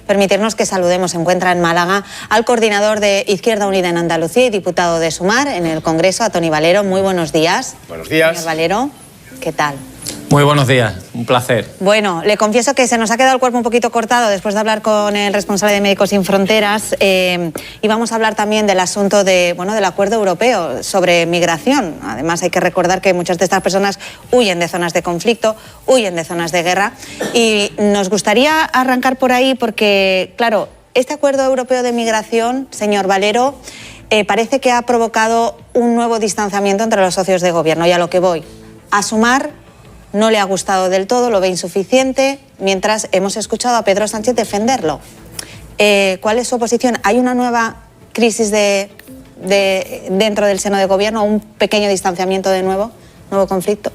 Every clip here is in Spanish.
permitirnos que saludemos. Se encuentra en Málaga al coordinador de Izquierda Unida en Andalucía y diputado de Sumar en el Congreso, a Toni Valero. Muy buenos días. Buenos días. Señor Valero, ¿qué tal? Muy buenos días, un placer. Bueno, le confieso que se nos ha quedado el cuerpo un poquito cortado después de hablar con el responsable de Médicos Sin Fronteras y vamos a hablar también del asunto del acuerdo europeo sobre migración. Además, hay que recordar que muchas de estas personas huyen de zonas de conflicto, huyen de zonas de guerra y nos gustaría arrancar por ahí porque, claro, este acuerdo europeo de migración, señor Valero, parece que ha provocado un nuevo distanciamiento entre los socios de gobierno. Y a lo que voy, a Sumar no le ha gustado del todo, lo ve insuficiente, mientras hemos escuchado a Pedro Sánchez defenderlo. ¿Cuál es su posición? ¿Hay una nueva crisis dentro del seno de gobierno, un pequeño distanciamiento de nuevo conflicto?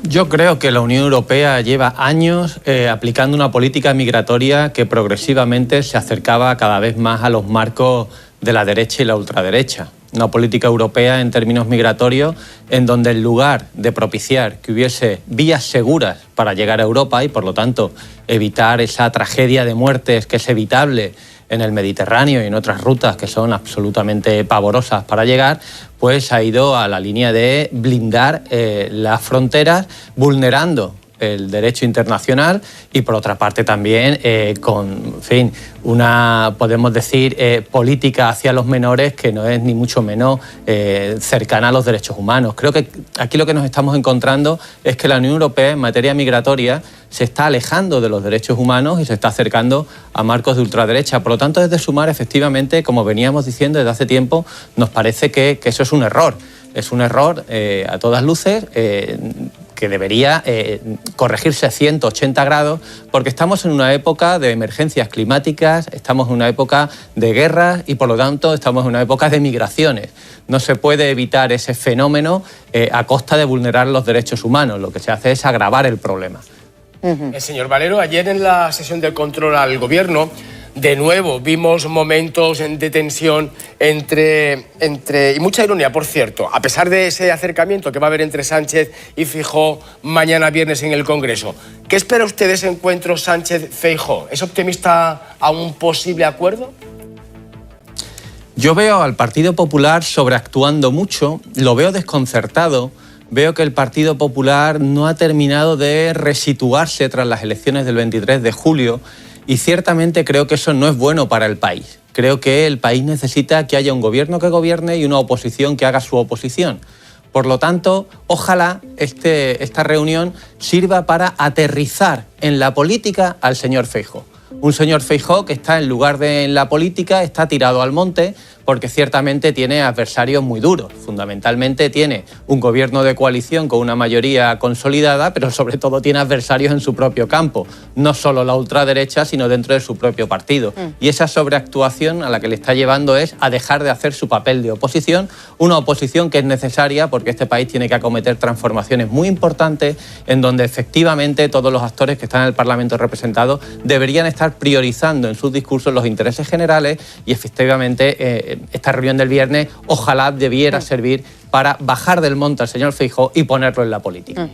Yo creo que la Unión Europea lleva años aplicando una política migratoria que progresivamente se acercaba cada vez más a los marcos de la derecha y la ultraderecha. Una política europea en términos migratorios en donde en lugar de propiciar que hubiese vías seguras para llegar a Europa y por lo tanto evitar esa tragedia de muertes que es evitable en el Mediterráneo y en otras rutas que son absolutamente pavorosas para llegar, pues ha ido a la línea de blindar las fronteras, vulnerando el derecho internacional y por otra parte también con, en fin, una, podemos decir, política hacia los menores que no es ni mucho menos cercana a los derechos humanos. Creo que aquí lo que nos estamos encontrando es que la Unión Europea en materia migratoria se está alejando de los derechos humanos y se está acercando a marcos de ultraderecha. Por lo tanto, desde Sumar, efectivamente, como veníamos diciendo desde hace tiempo, nos parece que eso es un error. Es un error a todas luces que debería corregirse a 180 grados porque estamos en una época de emergencias climáticas, estamos en una época de guerras y por lo tanto estamos en una época de migraciones. No se puede evitar ese fenómeno a costa de vulnerar los derechos humanos. Lo que se hace es agravar el problema. Señor Valero, ayer en la sesión del control al gobierno, de nuevo vimos momentos de tensión y mucha ironía, por cierto, a pesar de ese acercamiento que va a haber entre Sánchez y Feijóo mañana viernes en el Congreso. ¿Qué espera usted de ese encuentro Sánchez-Feijóo? ¿Es optimista a un posible acuerdo? Yo veo al Partido Popular sobreactuando mucho, lo veo desconcertado. Veo que el Partido Popular no ha terminado de resituarse tras las elecciones del 23 de julio y ciertamente creo que eso no es bueno para el país. Creo que el país necesita que haya un gobierno que gobierne y una oposición que haga su oposición. Por lo tanto, ojalá esta reunión sirva para aterrizar en la política al señor Feijóo. Un señor Feijóo que está en lugar de en la política, está tirado al monte porque ciertamente tiene adversarios muy duros. Fundamentalmente tiene un gobierno de coalición con una mayoría consolidada, pero sobre todo tiene adversarios en su propio campo. No solo la ultraderecha, sino dentro de su propio partido. Y esa sobreactuación a la que le está llevando es a dejar de hacer su papel de oposición, una oposición que es necesaria porque este país tiene que acometer transformaciones muy importantes en donde efectivamente todos los actores que están en el Parlamento representados deberían estar priorizando en sus discursos los intereses generales y efectivamente esta reunión del viernes ojalá debiera servir para bajar del monte al señor Feijóo y ponerlo en la política.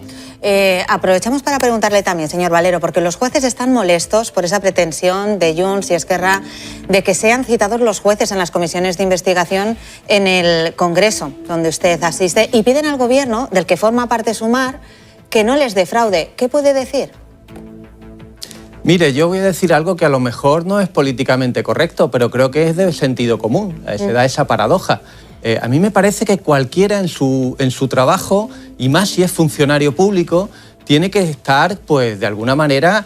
Aprovechamos para preguntarle también, señor Valero, porque los jueces están molestos por esa pretensión de Junts y Esquerra de que sean citados los jueces en las comisiones de investigación en el Congreso, donde usted asiste, y piden al gobierno, del que forma parte Sumar, que no les defraude. ¿Qué puede decir? Mire, yo voy a decir algo que a lo mejor no es políticamente correcto, pero creo que es de sentido común. Se da esa paradoja. A mí me parece que cualquiera en su trabajo, y más si es funcionario público, tiene que estar, pues, de alguna manera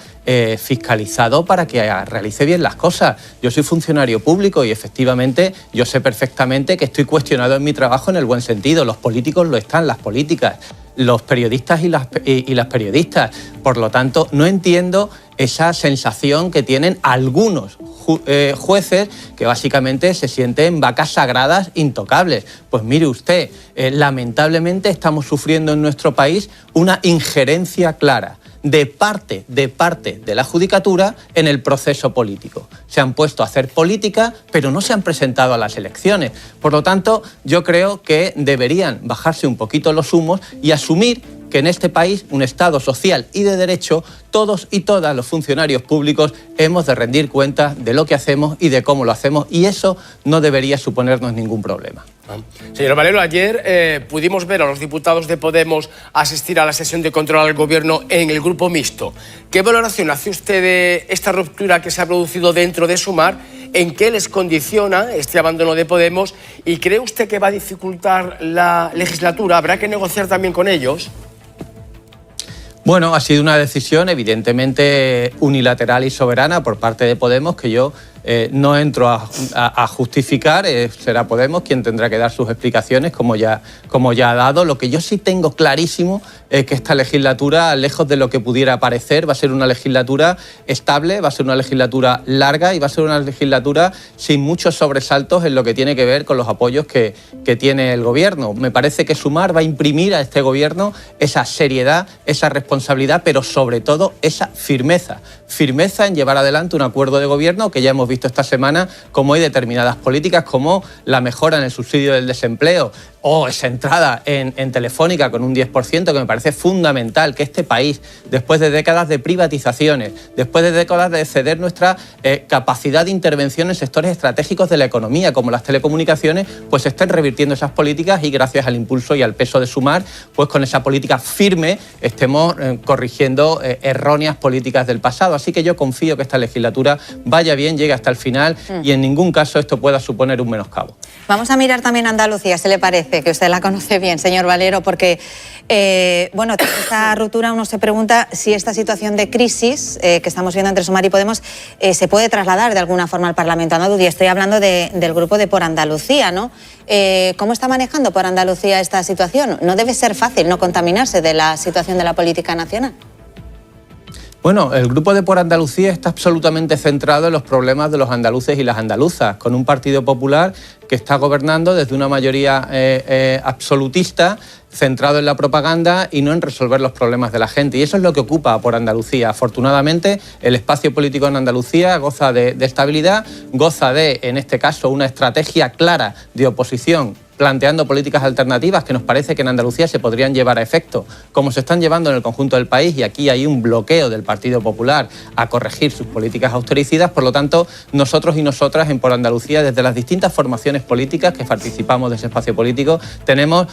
fiscalizado para que realice bien las cosas. Yo soy funcionario público y efectivamente yo sé perfectamente que estoy cuestionado en mi trabajo en el buen sentido. Los políticos lo están, las políticas, los periodistas y las periodistas. Por lo tanto, no entiendo esa sensación que tienen algunos jueces que básicamente se sienten vacas sagradas intocables. Pues mire usted, lamentablemente estamos sufriendo en nuestro país una injerencia clara de parte de la Judicatura en el proceso político. Se han puesto a hacer política, pero no se han presentado a las elecciones. Por lo tanto, yo creo que deberían bajarse un poquito los humos y asumir que en este país, un Estado social y de derecho, todos y todas los funcionarios públicos hemos de rendir cuentas de lo que hacemos y de cómo lo hacemos, y eso no debería suponernos ningún problema. Señor Valero, ayer pudimos ver a los diputados de Podemos asistir a la sesión de control al Gobierno en el Grupo Mixto. ¿Qué valoración hace usted de esta ruptura que se ha producido dentro de Sumar? ¿En qué les condiciona este abandono de Podemos? ¿Y cree usted que va a dificultar la legislatura? ¿Habrá que negociar también con ellos? Bueno, ha sido una decisión evidentemente unilateral y soberana por parte de Podemos que yo no entro a justificar. Será Podemos quien tendrá que dar sus explicaciones, como ya ha dado. Lo que yo sí tengo clarísimo es que esta legislatura, lejos de lo que pudiera parecer, va a ser una legislatura estable, va a ser una legislatura larga y va a ser una legislatura sin muchos sobresaltos en lo que tiene que ver con los apoyos que tiene el Gobierno. Me parece que Sumar va a imprimir a este Gobierno esa seriedad, esa responsabilidad, pero sobre todo esa firmeza en llevar adelante un acuerdo de Gobierno que ya hemos visto esta semana, como hay determinadas políticas como la mejora en el subsidio del desempleo o esa entrada en Telefónica con un 10%, que me parece fundamental que este país, después de décadas de privatizaciones, después de décadas de ceder nuestra capacidad de intervención en sectores estratégicos de la economía, como las telecomunicaciones, pues estén revirtiendo esas políticas y gracias al impulso y al peso de Sumar, pues con esa política firme estemos corrigiendo erróneas políticas del pasado. Así que yo confío que esta legislatura vaya bien, llegue hasta el final y en ningún caso esto pueda suponer un menoscabo. Vamos a mirar también a Andalucía, ¿se le parece? Que usted la conoce bien, señor Valero, porque, bueno, tras esta ruptura uno se pregunta si esta situación de crisis que estamos viendo entre Sumar y Podemos se puede trasladar de alguna forma al Parlamento andaluz. Y estoy hablando del grupo de Por Andalucía, ¿no? ¿Cómo está manejando Por Andalucía esta situación? No debe ser fácil no contaminarse de la situación de la política nacional. Bueno, el grupo de Por Andalucía está absolutamente centrado en los problemas de los andaluces y las andaluzas, con un Partido Popular que está gobernando desde una mayoría absolutista, centrado en la propaganda y no en resolver los problemas de la gente. Y eso es lo que ocupa a Por Andalucía. Afortunadamente, el espacio político en Andalucía goza de estabilidad, goza de, en este caso, una estrategia clara de oposición, planteando políticas alternativas que nos parece que en Andalucía se podrían llevar a efecto, como se están llevando en el conjunto del país, y aquí hay un bloqueo del Partido Popular a corregir sus políticas austericidas. Por lo tanto, nosotros y nosotras en Por Andalucía, desde las distintas formaciones políticas que participamos de ese espacio político, tenemos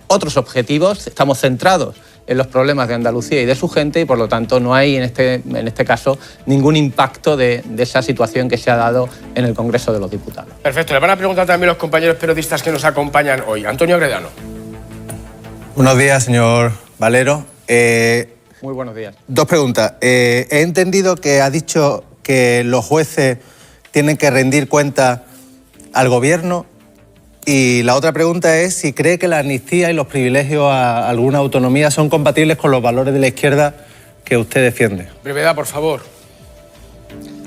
otros objetivos, estamos centrados en los problemas de Andalucía y de su gente, y por lo tanto no hay en este caso ningún impacto de esa situación que se ha dado en el Congreso de los Diputados. Perfecto, le van a preguntar también los compañeros periodistas que nos acompañan hoy. Antonio Agredano. Buenos días, señor Valero. Muy buenos días. Dos preguntas. He entendido que ha dicho que los jueces tienen que rendir cuentas al Gobierno. Y la otra pregunta es si cree que la amnistía y los privilegios a alguna autonomía son compatibles con los valores de la izquierda que usted defiende. Brevedad, por favor.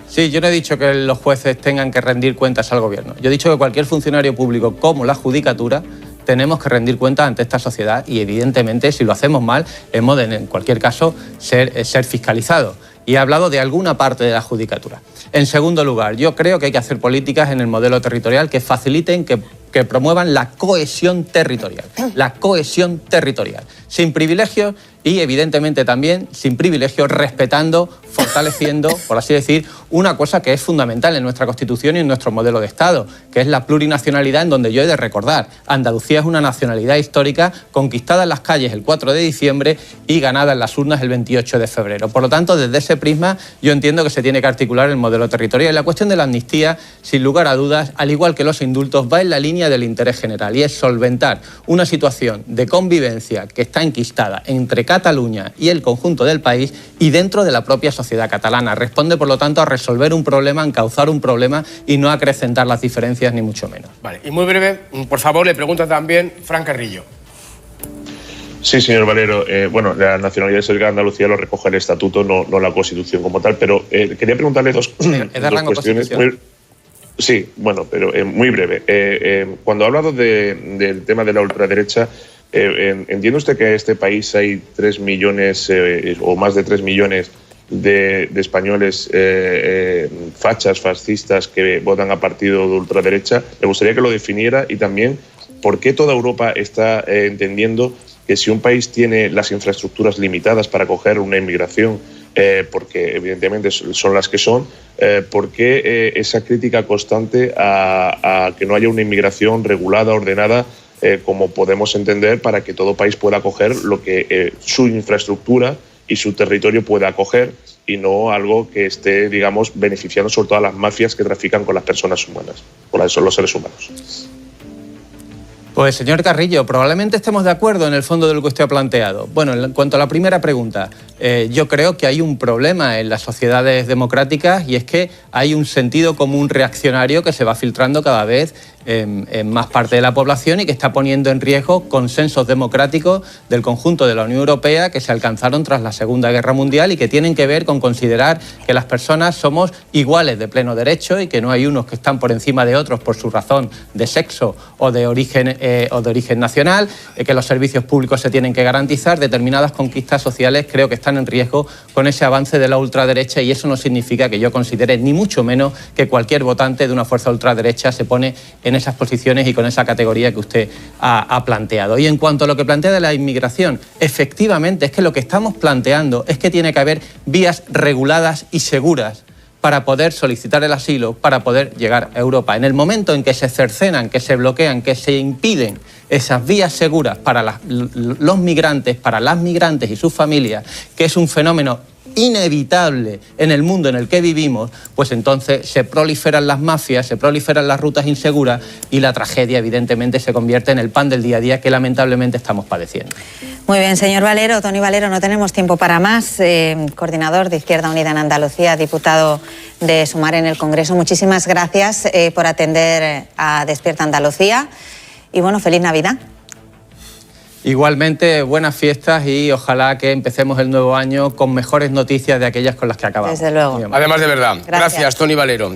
Sí, yo no he dicho que los jueces tengan que rendir cuentas al Gobierno. Yo he dicho que cualquier funcionario público, como la Judicatura, tenemos que rendir cuentas ante esta sociedad y, evidentemente, si lo hacemos mal, hemos de, en cualquier caso, ser fiscalizados. Y he hablado de alguna parte de la Judicatura. En segundo lugar, yo creo que hay que hacer políticas en el modelo territorial que faciliten, que promuevan la cohesión territorial. La cohesión territorial. Sin privilegios y, evidentemente, también sin privilegios, respetando, fortaleciendo, por así decir, una cosa que es fundamental en nuestra Constitución y en nuestro modelo de Estado, que es la plurinacionalidad, en donde yo he de recordar, Andalucía es una nacionalidad histórica conquistada en las calles el 4 de diciembre y ganada en las urnas el 28 de febrero. Por lo tanto, desde ese prisma, yo entiendo que se tiene que articular el modelo territorial. Y la cuestión de la amnistía, sin lugar a dudas, al igual que los indultos, va en la línea del interés general, y es solventar una situación de convivencia que está enquistada entre Cataluña y el conjunto del país y dentro de la propia sociedad catalana. Responde, por lo tanto, a resolver un problema, a encauzar un problema y no a acrecentar las diferencias, ni mucho menos. Vale, y muy breve, por favor, le pregunta también Fran Carrillo. Sí, señor Valero. Bueno, la nacionalidad histórica de Andalucía lo recoge el Estatuto, no la Constitución como tal, pero quería preguntarle dos cuestiones. Sí, bueno, pero muy breve. Cuando ha hablado del tema de la ultraderecha, ¿entiende usted que en este país hay 3 millones o más de 3 millones de españoles fachas, fascistas, que votan a partido de ultraderecha? Me gustaría que lo definiera, y también por qué toda Europa está entendiendo que si un país tiene las infraestructuras limitadas para acoger una inmigración, porque evidentemente son las que son, ¿por qué esa crítica constante a que no haya una inmigración regulada, ordenada, como podemos entender, para que todo país pueda acoger lo que su infraestructura y su territorio pueda acoger, y no algo que esté, digamos, beneficiando sobre todo a las mafias que trafican con las personas humanas, con los seres humanos? Pues, señor Carrillo, probablemente estemos de acuerdo en el fondo de lo que usted ha planteado. Bueno, en cuanto a la primera pregunta, yo creo que hay un problema en las sociedades democráticas, y es que hay un sentido común reaccionario que se va filtrando cada vez en más parte de la población y que está poniendo en riesgo consensos democráticos del conjunto de la Unión Europea que se alcanzaron tras la Segunda Guerra Mundial y que tienen que ver con considerar que las personas somos iguales de pleno derecho y que no hay unos que están por encima de otros por su razón de sexo o de origen nacional, que los servicios públicos se tienen que garantizar. Determinadas conquistas sociales creo que están en riesgo con ese avance de la ultraderecha, y eso no significa que yo considere, ni mucho menos, que cualquier votante de una fuerza ultraderecha se pone en esas posiciones y con esa categoría que usted ha planteado. Y en cuanto a lo que plantea de la inmigración, efectivamente es que lo que estamos planteando es que tiene que haber vías reguladas y seguras para poder solicitar el asilo, para poder llegar a Europa. En el momento en que se cercenan, que se bloquean, que se impiden esas vías seguras para los migrantes, para las migrantes y sus familias, que es un fenómeno inevitable en el mundo en el que vivimos, pues entonces se proliferan las mafias, se proliferan las rutas inseguras, y la tragedia evidentemente se convierte en el pan del día a día que lamentablemente estamos padeciendo. Muy bien, señor Valero. Toni Valero, no tenemos tiempo para más. Coordinador de Izquierda Unida en Andalucía, diputado de Sumar en el Congreso. Muchísimas gracias por atender a Despierta Andalucía, y bueno, feliz Navidad. Igualmente, buenas fiestas, y ojalá que empecemos el nuevo año con mejores noticias de aquellas con las que acabamos. Desde luego. Además, de verdad. Gracias, Toni Valero.